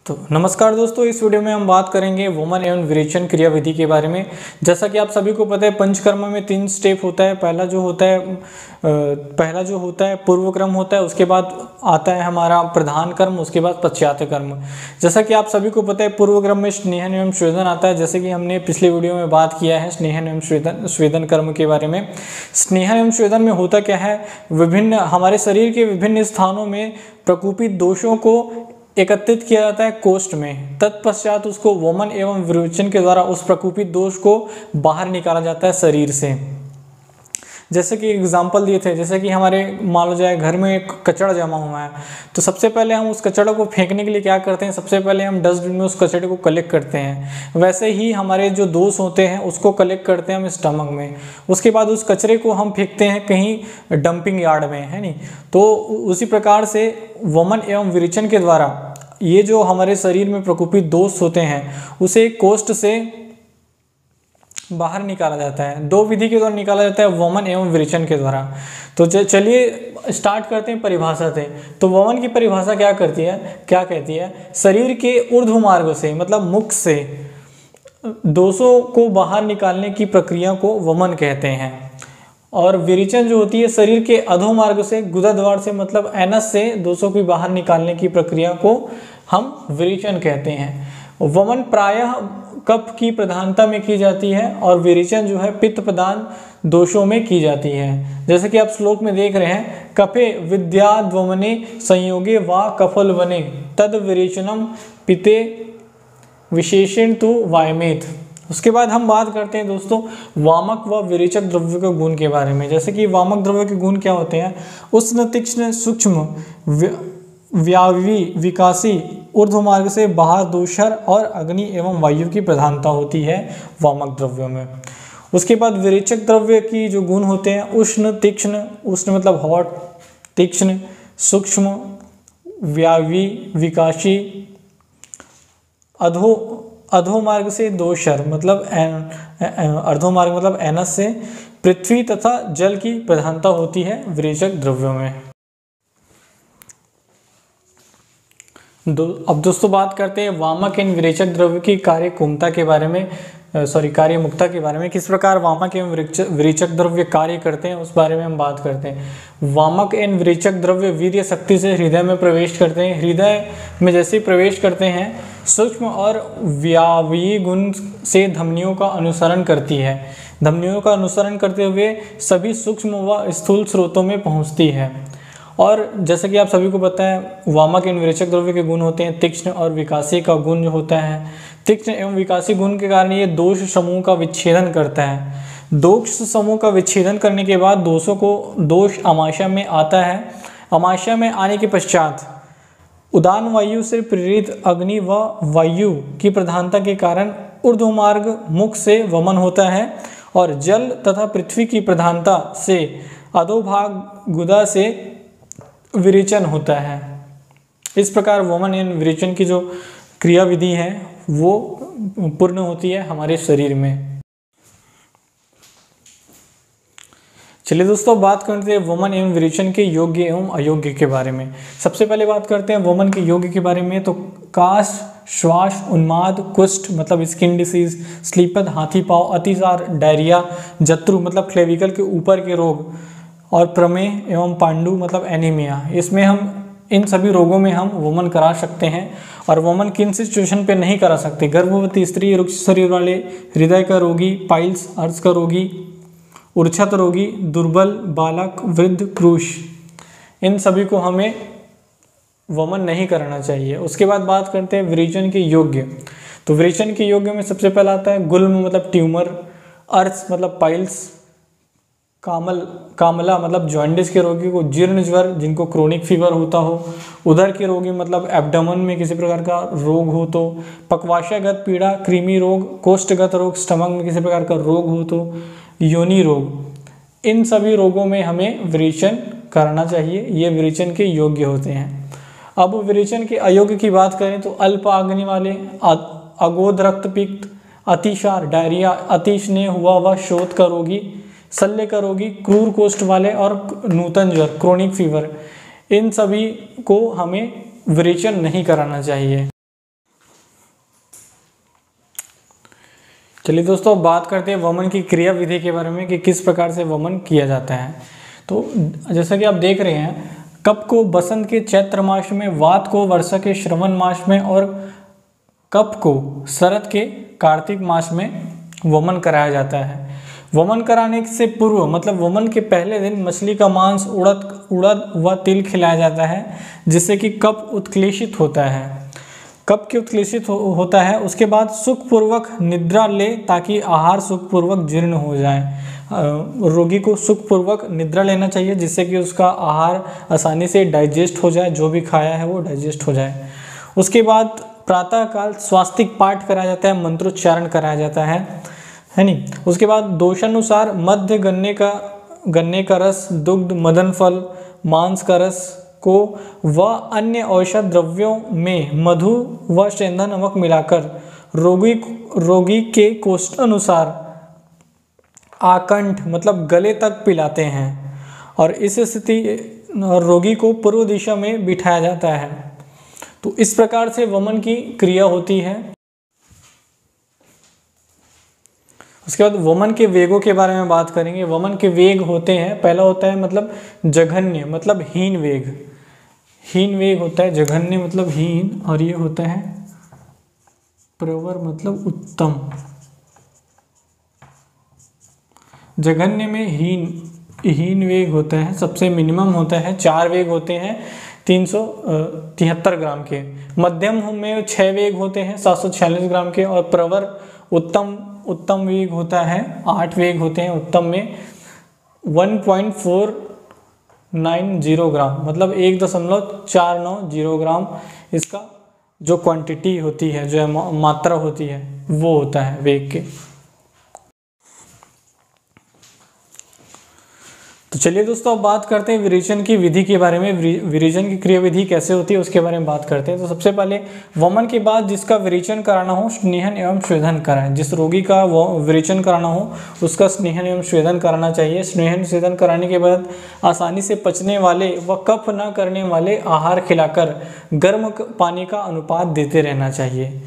तो नमस्कार दोस्तों, इस वीडियो में हम बात करेंगे वमन एवं विरेचन क्रिया विधि के बारे में। जैसा कि आप सभी को पता है, पंचकर्म में 3 स्टेप होता है। पहला जो होता है पूर्व क्रम होता है, उसके बाद आता है हमारा प्रधान कर्म, उसके बाद पश्चात कर्म। जैसा कि आप सभी को पता है, पूर्व क्रम में स्नेहन एवं स्वेदन आता है। जैसे कि हमने पिछले वीडियो में बात किया है स्नेहन एवं स्वेदन कर्म के बारे में। स्नेहन एवं स्वेदन में होता क्या है, हमारे शरीर के विभिन्न स्थानों में प्रकोपित दोषों को एकत्रित किया जाता है कोष्ठ में। तत्पश्चात उसको वमन एवं विरोचन के द्वारा उस प्रकोपित दोष को बाहर निकाला जाता है शरीर से। जैसे कि एग्जाम्पल दिए थे, जैसे कि हमारे मान लो जाए घर में एक कचरा जमा हुआ है, तो सबसे पहले हम उस कचरा को फेंकने के लिए क्या करते हैं, सबसे पहले हम डस्टबिन में उस कचरे को कलेक्ट करते हैं। वैसे ही हमारे जो दोष होते हैं उसको कलेक्ट करते हैं हम स्टमक में। उसके बाद उस कचरे को हम फेंकते हैं कहीं डंपिंग यार्ड में, है नहीं। तो उसी प्रकार से वमन एवं विरेचन के द्वारा ये जो हमारे शरीर में प्रकोपित दोष होते हैं उसे कोष्ठ से बाहर निकाला जाता है। 2 विधि के द्वारा निकाला जाता है, वमन एवं विरेचन के द्वारा। तो चलिए स्टार्ट करते हैं परिभाषा से। तो वमन की परिभाषा क्या कहती है, शरीर के ऊर्ध्व मार्ग से मतलब मुख से दोषों को बाहर निकालने की प्रक्रिया को वमन कहते हैं। और विरेचन जो होती है शरीर के अधो मार्ग से गुदा द्वार से मतलब एनस से दोषों को बाहर निकालने की प्रक्रिया को हम विरेचन कहते हैं। वमन प्रायः कफ की प्रधानता में की जाती है और विरेचन जो है पित्त प्रधान दोषों में की जाती है। जैसे कि आप श्लोक में देख रहे हैं, कफे विद्याद्वमने संयोगे वा कफल वने तद विरेचनम पिते विशेषण तो वायमेत। उसके बाद हम बात करते हैं दोस्तों वामक व विरेचक द्रव्य के गुण के बारे में। जैसे कि वामक द्रव्य के गुण क्या होते हैं, उष्ण तीक्ष्ण सूक्ष्म व्यावी विकासी ऊर्ध्व मार्ग से बाहर दूषर और अग्नि एवं वायु की प्रधानता होती है वामक द्रव्यों में। उसके बाद विरेचक द्रव्य की जो गुण होते हैं, उष्ण तीक्ष्ण, उष्ण मतलब हॉट, तीक्ष्ण सूक्ष्म व्यावी विकासी अधो मार्ग से दोषर मतलब अर्धो मार्ग मतलब एनस से पृथ्वी तथा जल की प्रधानता होती है विरेचक द्रव्यों में। अब दोस्तों बात करते हैं वामक एवं विरेचक द्रव्य की कार्यकुमता के बारे में, कार्यमुक्ता के बारे में। किस प्रकार वामक एवं विरेचक द्रव्य कार्य करते हैं उस बारे में हम बात करते हैं। वामक एवं विरेचक द्रव्य वीर्य शक्ति से हृदय में प्रवेश करते हैं। हृदय में जैसे प्रवेश करते हैं सूक्ष्म और व्यावीय गुण से धमनियों का अनुसरण करती है। धमनियों का अनुसरण करते हुए सभी सूक्ष्म व स्थूल स्रोतों में पहुंचती है। और जैसे कि आप सभी को पता है वामक एवं विरेचक द्रव्य के गुण होते हैं तीक्ष्ण और विकासी का गुण जो होता है। तीक्ष्ण एवं विकासी गुण के कारण ये दोष समूह का विच्छेदन करता है। दोष समूह का विच्छेदन करने के बाद दोष अमाशय में आता है। अमाशय में आने के पश्चात उदान वायु से प्रेरित अग्नि व वायु की प्रधानता के कारण ऊर्ध्व मार्ग मुख से वमन होता है और जल तथा पृथ्वी की प्रधानता से अधोभाग गुदा से विरेचन होता है। इस प्रकार वमन एवं विरेचन की जो क्रिया विधि है वो पूर्ण होती है हमारे शरीर में। चलिए दोस्तों बात करते हैं वमन एवं विरेचन के योग्य एवं अयोग्य के बारे में। सबसे पहले बात करते हैं वमन के योग्य के बारे में। तो काश, श्वास, उन्माद, कुष्ठ मतलब स्किन डिसीज, स्लीपद, हाथी पाँव, अतिसार, डायरिया, जत्रु मतलब क्लेविकल के ऊपर के रोग और प्रमेह एवं पांडु मतलब एनीमिया, इसमें हम इन सभी रोगों में हम वमन करा सकते हैं। और वमन किन सिचुएशन पे नहीं करा सकते, गर्भवती स्त्री, रुक्ष शरीर वाले, हृदय का रोगी, पाइल्स अर्श का रोगी, उर्छत रोगी, दुर्बल बालक, वृद्ध, क्रूश, इन सभी को हमें वमन नहीं करना चाहिए। उसके बाद बात करते हैं विरेचन के योग्य। तो विरेचन के योग्य में सबसे पहला आता है गुल्म मतलब ट्यूमर, अर्श मतलब पाइल्स, कामला मतलब जॉन्डिस के रोगी को, जीर्ण ज्वर जिनको क्रोनिक फीवर होता हो, उदर के रोगी मतलब एब्डोमेन में किसी प्रकार का रोग हो तो, पक्वाशयगत पीड़ा, कृमि रोग, कोष्ठगत रोग, स्टमक में किसी प्रकार का रोग हो तो, योनि रोग, इन सभी रोगों में हमें विरेचन करना चाहिए। ये विरेचन के योग्य होते हैं। अब विरेचन के अयोग्य की बात करें तो अल्प अग्नि वाले, अगोद रक्तपित्त, अतिसार, डायरिया, अति स्नेह हुआ व शोथ का रोगी, शल्य का रोगी, क्रूर कोष्ठ वाले और नूतन ज्वर क्रोनिक फीवर, इन सभी को हमें विरेचन नहीं कराना चाहिए। चलिए दोस्तों, बात करते हैं वमन की क्रिया विधि के बारे में कि किस प्रकार से वमन किया जाता है। तो जैसा कि आप देख रहे हैं, कप को बसंत के चैत्र मास में, वात को वर्षा के श्रवण मास में और कप को शरद के कार्तिक मास में वमन कराया जाता है। वमन कराने से पूर्व मतलब वमन के पहले दिन मछली का मांस, उड़द व तिल खिलाया जाता है, जिससे कि कप उत्क्लेशित होता है। कब के उत्क्लेशित होता है, उसके बाद सुखपूर्वक निद्रा ले ताकि आहार सुखपूर्वक जीर्ण हो जाए। रोगी को सुखपूर्वक निद्रा लेना चाहिए, जिससे कि उसका आहार आसानी से डाइजेस्ट हो जाए, जो भी खाया है वो डाइजेस्ट हो जाए। उसके बाद प्रातःकाल स्वास्तिक पाठ कराया जाता है, मंत्रोच्चारण कराया जाता है नी। उसके बाद दोषानुसार मध्य गन्ने का रस, दुग्ध, मदन फल, मांस का रस को व अन्य औषध द्रव्यों में मधु व सेंधा नमक मिलाकर रोगी के कोष्ठानुसार आकंठ मतलब गले तक पिलाते हैं और इस स्थिति रोगी को पूर्व दिशा में बिठाया जाता है। तो इस प्रकार से वमन की क्रिया होती है। उसके बाद वमन के वेगों के बारे में बात करेंगे। वमन के वेग होते हैं, पहला होता है मतलब जघन्य मतलब हीन वेग। हीन वेग होता है, जघन्य मतलब हीन, और ये होता है प्रवर मतलब उत्तम। जघन्य में हीन वेग होता है, सबसे मिनिमम होता है। 4 वेग होते हैं 373 ग्राम के। मध्यम में 6 वेग होते हैं 746 ग्राम के, और प्रवर उत्तम वेग होता है 8 वेग होते हैं। उत्तम में 1.490 ग्राम मतलब 1.490 ग्राम इसका जो क्वांटिटी होती है, जो मात्रा होती है, वो होता है वेग के। तो चलिए दोस्तों, अब बात करते हैं विरेचन की विधि के बारे में। विरेचन की क्रिया विधि कैसे होती है उसके बारे में बात करते हैं। तो सबसे पहले वमन के बाद जिसका विरेचन कराना हो, स्नेहन एवं स्वेदन कराएं। जिस रोगी का विरेचन कराना हो उसका स्नेहन एवं स्वेदन कराना चाहिए। स्नेहन स्वेदन कराने के बाद आसानी से पचने वाले व कफ न करने वाले आहार खिलाकर गर्म पानी का अनुपात देते रहना चाहिए।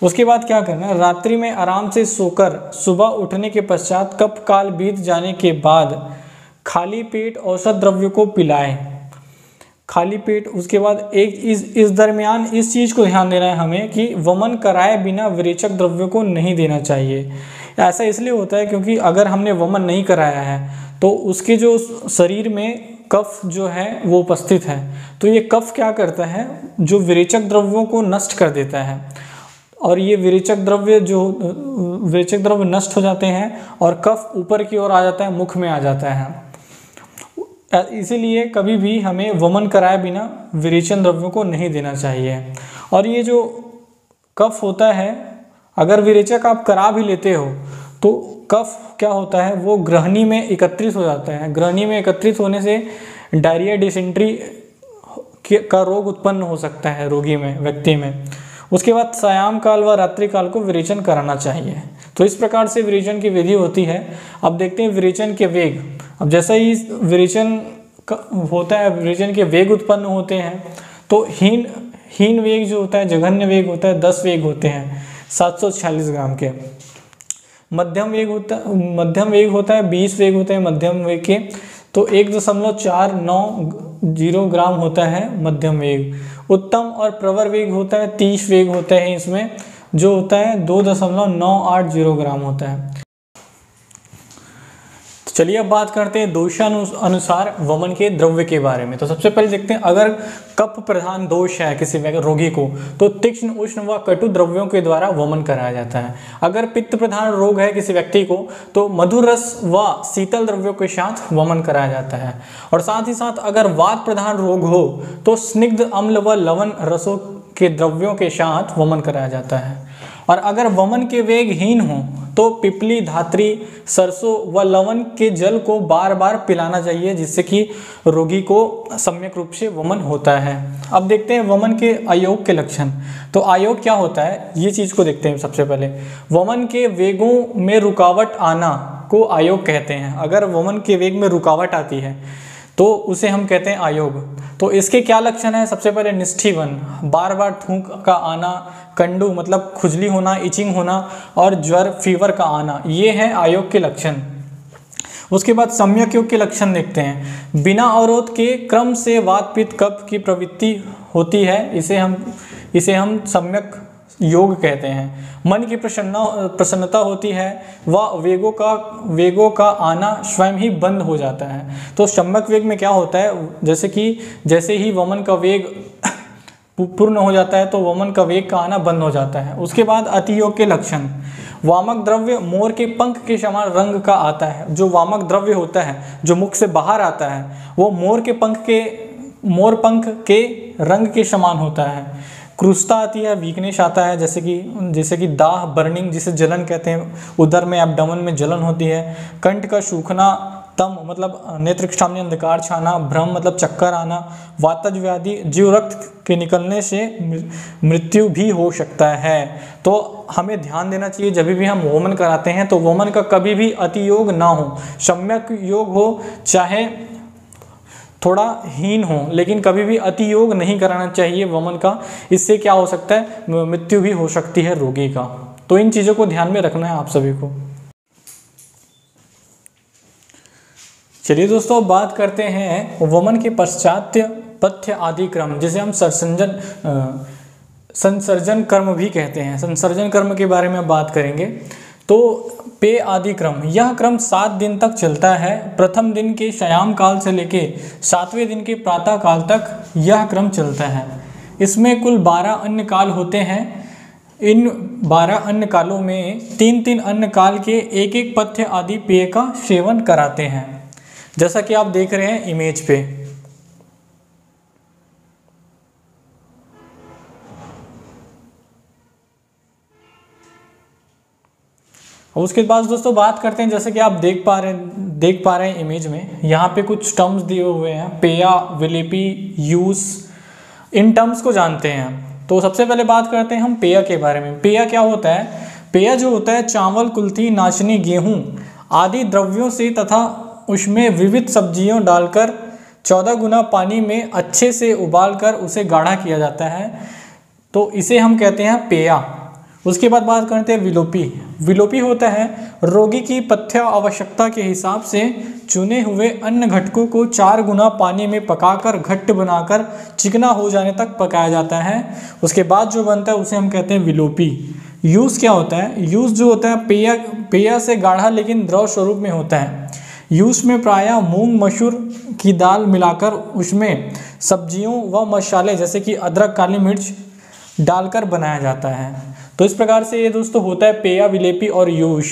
उसके बाद क्या करना है, रात्रि में आराम से सोकर सुबह उठने के पश्चात कफ काल बीत जाने के बाद खाली पेट औषध द्रव्यों को पिलाएं। खाली पेट। उसके बाद इस दरमियान इस चीज़ को ध्यान देना है हमें कि वमन कराए बिना विरेचक द्रव्यों को नहीं देना चाहिए। ऐसा इसलिए होता है क्योंकि अगर हमने वमन नहीं कराया है तो उसके जो शरीर में कफ जो है वो उपस्थित है, तो ये कफ क्या करता है, जो विरेचक द्रव्यों को नष्ट कर देता है, और ये विरेचक द्रव्य नष्ट हो जाते हैं और कफ ऊपर की ओर आ जाता है, मुख में आ जाता है। इसीलिए कभी भी हमें वमन कराए बिना विरेचन द्रव्यों को नहीं देना चाहिए। और ये जो कफ होता है, अगर विरेचक आप करा भी लेते हो तो कफ क्या होता है, वो ग्रहणी में एकत्रित हो जाता है। ग्रहणी में एकत्रित होने से डायरिया, डिसेंट्री का रोग उत्पन्न हो सकता है रोगी में, व्यक्ति में। उसके बाद सायं काल व रात्रि काल को विरेचन कराना चाहिए। तो इस प्रकार से विरेचन की विधि होती है। अब देखते हैं विरेचन के वेग। अब जैसा ही विरेचन होता है, विरेचन के वेग उत्पन्न होते हैं, तो हीन वेग जो होता है, जघन्य वेग होता है 10 वेग होते हैं 746 ग्राम के। मध्यम वेग होता है 20 वेग होते हैं मध्यम वेग के। तो 1.490 ग्राम होता है मध्यम वेग। उत्तम और प्रवर वेग होता है 30 वेग होता है, इसमें जो होता है 2.980 ग्राम होता है। तो चलिए अब बात करते हैं दोषानुसार वमन के द्रव्य के बारे में। तो सबसे पहले देखते हैं, अगर कफ प्रधान दोष है किसी रोगी को तो तीक्ष्ण, उष्ण व कटु द्रव्यों के द्वारा वमन कराया जाता है। अगर पित्त प्रधान रोग है किसी व्यक्ति को तो मधुर रस व शीतल द्रव्यों के साथ वमन कराया जाता है। और साथ ही साथ अगर वात प्रधान रोग हो तो स्निग्ध, अम्ल व लवण रसों के द्रव्यों के साथ वमन कराया जाता है। और अगर वमन के वेगहीन हो तो पिपली, धात्री, सरसों व लवण के जल को बार बार पिलाना चाहिए, जिससे कि रोगी को सम्यक रूप से वमन होता है। अब देखते हैं वमन के अयोग के लक्षण। तो अयोग क्या होता है, ये चीज़ को देखते हैं सबसे पहले। वमन के वेगों में रुकावट आना को अयोग कहते हैं। अगर वमन के वेग में रुकावट आती है तो उसे हम कहते हैं आयोग। तो इसके क्या लक्षण है? सबसे पहले निष्ठीवन, बार बार थूक का आना, कंडू मतलब खुजली होना, इचिंग होना, और ज्वर फीवर का आना, ये है आयोग के लक्षण। उसके बाद सम्यक योग के लक्षण देखते हैं। बिना अवरोध के क्रम से वात पित्त कफ की प्रवृत्ति होती है, इसे हम सम्यक योग कहते हैं। मन की प्रसन्नता होती है व वेगों का आना स्वयं ही बंद हो जाता है। तो सम्यक वेग में क्या होता है, जैसे ही वमन का वेग पूर्ण हो जाता है तो वमन का वेग का आना बंद हो जाता है। उसके बाद अति योग के लक्षण। वामक द्रव्य मोर के पंख के समान रंग का आता है। जो वामक द्रव्य होता है जो मुख से बाहर आता है वो मोर पंख के रंग के समान होता है। क्रूरता आती है, वीकनेस आता है, जैसे कि दाह, बर्निंग जिसे जलन कहते हैं, उदर में एब्डोमेन में जलन होती है। कंठ का सूखना, तम मतलब नेत्र के सामने अंधकार छाना, भ्रम मतलब चक्कर आना, वातज व्याधि, जीव रक्त के निकलने से मृत्यु भी हो सकता है। तो हमें ध्यान देना चाहिए जब भी हम वोमन कराते हैं तो वोमन का कभी भी अति योग ना हो, सम्यक योग हो चाहे थोड़ा हीन हो, लेकिन कभी भी अति योग नहीं कराना चाहिए वमन का। इससे क्या हो सकता है, मृत्यु भी हो सकती है रोगी का। तो इन चीज़ों को ध्यान में रखना है आप सभी को। चलिए दोस्तों, अब बात करते हैं वमन के पश्चात पथ्य आदि क्रम, जिसे हम संसर्जन कर्म भी कहते हैं। संसर्जन कर्म के बारे में बात करेंगे। तो पेय आदि क्रम, यह क्रम 7 दिन तक चलता है। प्रथम दिन के शयाम काल से लेके 7वें दिन के प्रातः काल तक यह क्रम चलता है। इसमें कुल 12 अन्न काल होते हैं। इन 12 अन्न कालों में 3-3 अन्न काल के एक पथ्य आदि पेय का सेवन कराते हैं, जैसा कि आप देख रहे हैं इमेज पे। उसके बाद दोस्तों बात करते हैं, जैसे कि आप देख पा रहे हैं इमेज में, यहाँ पे कुछ टर्म्स दिए हुए हैं, पेया, विलेपी, यूज। इन टर्म्स को जानते हैं। तो सबसे पहले बात करते हैं हम पेया के बारे में। पेया क्या होता है? पेया जो होता है चावल, कुल्थी, नाचनी, गेहूं आदि द्रव्यों से तथा उसमें विविध सब्जियों डालकर 14 गुना पानी में अच्छे से उबालकर उसे गाढ़ा किया जाता है, तो इसे हम कहते हैं पेया। उसके बाद बात करते हैं विलोपी। विलोपी होता है रोगी की पथ्य आवश्यकता के हिसाब से चुने हुए अन्न घटकों को 4 गुना पानी में पकाकर घट्ट बनाकर चिकना हो जाने तक पकाया जाता है। उसके बाद जो बनता है उसे हम कहते हैं विलोपी। यूज क्या होता है? यूज जो होता है पेया से गाढ़ा लेकिन द्रव स्वरूप में होता है। यूज में प्रायः मूंग मसूर की दाल मिलाकर उसमें सब्जियों व मसाले जैसे कि अदरक, काली मिर्च डालकर बनाया जाता है। तो इस प्रकार से ये दोस्तों होता है पेया, विलेपी और यूश।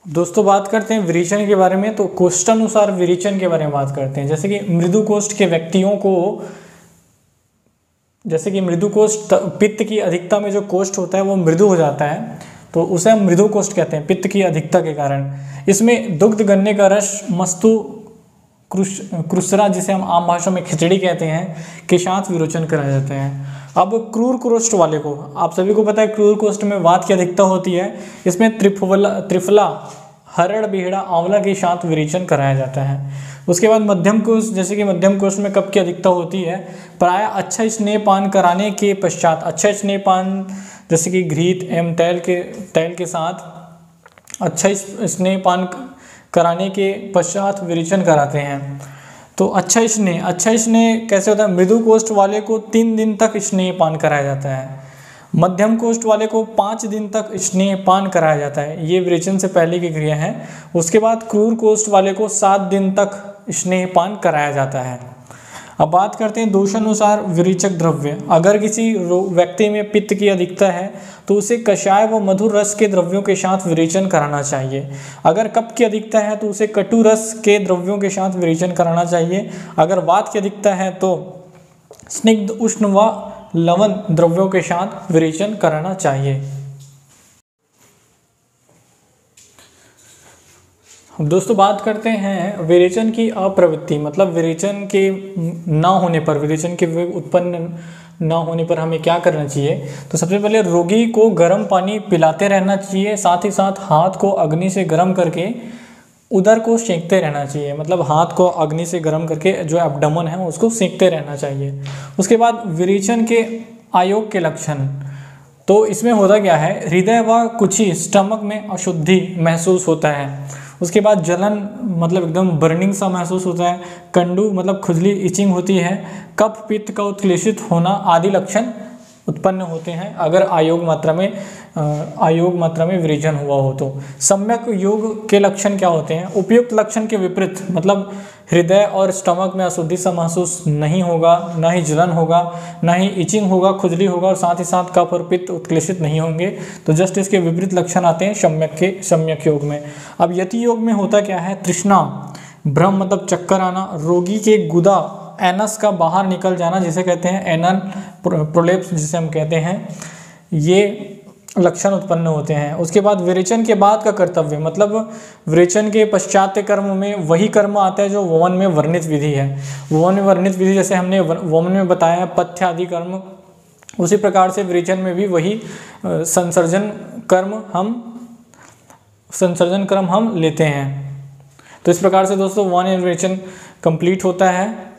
दोस्तों बात करते हैं विरेचन के बारे में। तो कोष्ठानुसार विरेचन के बारे में बात करते हैं। जैसे कि मृदु कोष्ठ के व्यक्तियों को, जैसे कि मृदु कोष्ठ, पित्त की अधिकता में जो कोष्ठ होता है वो मृदु हो जाता है, तो उसे हम मृदु कोष्ठ कहते हैं पित्त की अधिकता के कारण। इसमें दुग्ध, गन्ने का रस, मस्तु, क्रुसरा जिसे हम आम भाषा में खिचड़ी कहते हैं, के साथ विरोचन कराया जाता है। अब क्रूर कोष्ठ वाले को, आप सभी को पता है क्रूर कोष्ठ में वात की अधिकता होती है। इसमें त्रिफला, हरड़, बीहड़ा, आंवला के साथ विरेचन कराया जाता है। उसके बाद मध्यम कोष्ठ, जैसे कि मध्यम कोष्ठ में कफ की अधिकता होती है। प्रायः अच्छा स्नेहपान कराने के पश्चात, अच्छा स्नेहपान जैसे कि घृत एवं तेल के साथ अच्छा स्नेहपान कराने के पश्चात विरेचन कराते हैं। तो अच्छा स्नेह कैसे होता है? मृदु कोष्ठ वाले को 3 दिन तक स्नेहपान कराया जाता है। मध्यम कोष्ठ वाले को 5 दिन तक स्नेहपान कराया जाता है। ये विरेचन से पहले की क्रिया है। उसके बाद क्रूर कोष्ठ वाले को 7 दिन तक स्नेहपान कराया जाता है। अब बात करते हैं दोषानुसार विरेचक द्रव्य। अगर किसी व्यक्ति में पित्त की अधिकता है तो उसे कषाय व मधुर रस के द्रव्यों के साथ विरेचन कराना चाहिए। अगर कफ की अधिकता है तो उसे कटु रस के द्रव्यों के साथ विरेचन कराना चाहिए। अगर वात की अधिकता है तो स्निग्ध, उष्ण व लवण द्रव्यों के साथ विरेचन कराना चाहिए। दोस्तों बात करते हैं विरेचन की अप्रवृत्ति, मतलब विरेचन के ना होने पर, विरेचन के उत्पन्न ना होने पर हमें क्या करना चाहिए। तो सबसे पहले रोगी को गर्म पानी पिलाते रहना चाहिए। साथ ही साथ हाथ को अग्नि से गर्म करके उदर को सेंकते रहना चाहिए, मतलब हाथ को अग्नि से गर्म करके जो एब्डोमेन है उसको सेंकते रहना चाहिए। उसके बाद विरेचन के आयोग के लक्षण, तो इसमें होता क्या है, हृदय व कुक्षि स्टमक में अशुद्धि महसूस होता है। उसके बाद जलन, मतलब एकदम बर्निंग सा महसूस होता है। कंडू मतलब खुजली, इचिंग होती है। कफ पित्त का उत्क्लेशित होना आदि लक्षण उत्पन्न होते हैं अगर अयोग मात्रा में विरेचन हुआ हो तो। सम्यक योग के लक्षण क्या होते हैं, उपयुक्त लक्षण के विपरीत, मतलब हृदय और स्टमक में अशुद्धि सा महसूस नहीं होगा, ना ही जलन होगा, ना ही इचिंग होगा, खुजली होगा, और साथ ही साथ कफ और पित्त उत्क्लेशित नहीं होंगे। तो जस्ट इसके विपरीत लक्षण आते हैं सम्यक योग में। अब यति योग में होता क्या है, तृष्णा, भ्रम मतलब चक्कर आना, रोगी के गुदा एनस का बाहर निकल जाना जिसे कहते हैं एनल प्रोलेप्स जिसे हम कहते हैं, ये लक्षण उत्पन्न होते हैं। उसके बाद विरेचन के बाद का कर्तव्य, मतलब विरेचन के पश्चात कर्म में वही कर्म आता है जो वमन में वर्णित विधि है। वमन में वर्णित विधि जैसे हमने वमन में बताया पथ्य आदि कर्म, उसी प्रकार से विरेचन में भी वही संसर्जन कर्म हम लेते हैं। तो इस प्रकार से दोस्तों वन विरेचन कंप्लीट होता है।